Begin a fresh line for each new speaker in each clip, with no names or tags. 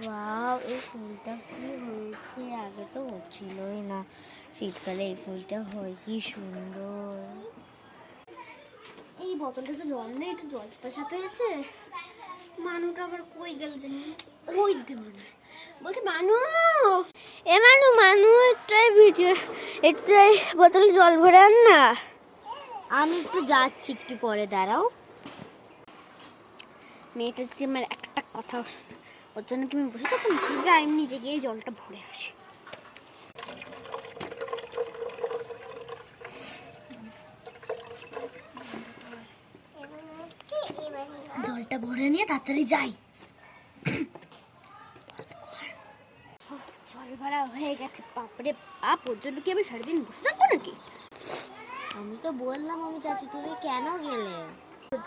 Wow, এই ফুলটা কি হয়েছে, আগে তো হচ্ছিলই না। শীতকালে এই ফুলটা হয় কি সুন্দর।
এই বোতলটাতে জল নেই, একটু জল পাশা পেয়েছে। মানুটা আবার কই গেল জানি, ওই দেব না। বলছে মানু,
এ মানু মানু একটাই ভিডিও, একটাই বোতলে জল ভরে আন না। আমি একটু যাচ্ছি, একটু পরে দাঁড়াও।
মেয়েটাকে আমার একটা কথা শোনা, ওর জন্য কি আমি বসে থাকুন? যাই নিজে গিয়ে জলটা ভরে আসি। জলটা ভরে নিয়ে তাড়াতাড়ি যাই। জল ভরা হয়ে গেছে, বাপরে বাপ, ওর জন্য কি আমি সারাদিন বসে থাকবো নাকি?
আমি তো বললাম আমি যাচ্ছি, তুমি কেন গেলে?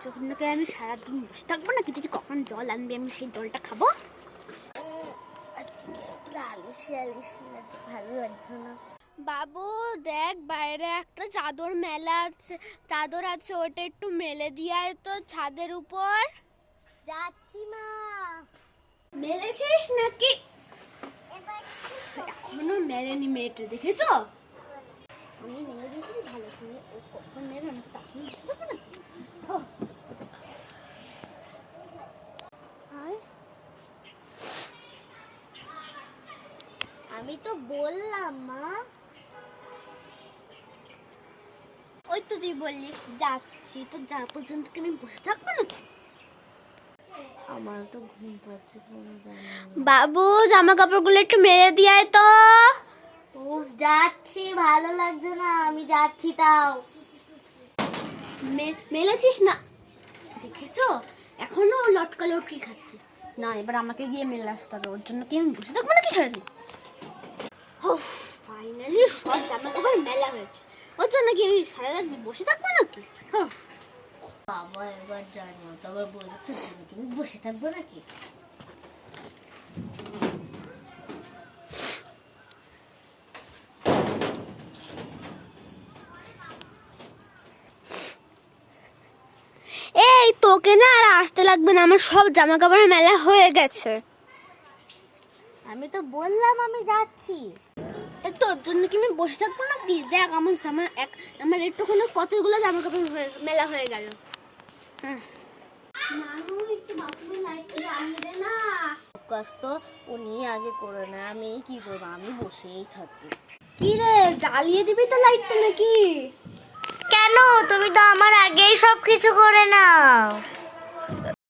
যখন নাকি আমি সারাদিন বসে থাকবো নাকি, তুই কখন জল আনবি আমি সেই জলটা খাবো।
ভালো লাগছে না।
বাবু দেখ, বাইরে একটা চাদর মেলা আছে, চাদর আছে, ওটা একটু মেলে দিয়ে আয় তো ছাদের উপর।
যাচ্ছি মা।
মেলেছিস নাকি? এখনো মেলেনি মেয়েটা, দেখেছো? আমি মেলে দিয়েছি ভালো শুনে, ও কখন মেলে আমি তখন দেখবো না।
আমি তো বললাম মা।
ওই তো তুই বললি যাচ্ছি, তো যা পর্যন্ত কি আমি বসে থাকবো নাকি?
আমার তো ঘুম পাচ্ছে কেন জানি না।
বাবু জামা কাপড়গুলো একটু মেলে দিয়ে আয় তো।
উফ, যাচ্ছি, ভালো লাগছে না, আমি যাচ্ছি। তাও
মেলেছিস না, দেখেছো? এখনো লটকা লটকি খাচ্ছে না। এবার আমাকে গিয়ে মেলে আসতে হবে, ওর জন্য কি আমি বসে থাকবো নাকি সারাদিন? ফাইনালি সব জামা কাপড় মেলা হয়েছে, ওর জন্য কি আমি সারাদিন বসে থাকবো নাকি?
বাবা এবার জানো তো, আবার বলতে তুমি বসে থাকবো নাকি?
এই তোকে না আর আসতে লাগবে না, আমার সব জামা কাপড় মেলা হয়ে গেছে।
আমি তো বললাম আমি যাচ্ছি।
তোর জন্য কি আমি বসে থাকবো নাকি? দেখ আমার একটুখানি কতগুলো জামা কাপড় মেলা হয়ে গেল।
কাজ তো উনি আগে করে না, আমি কি করবো? আমি বসেই থাকি।
কি রে, জ্বালিয়ে দিবি তো লাইটটা নাকি?
কেন? তুমি তো আমার আগেই সবকিছু করে নাও।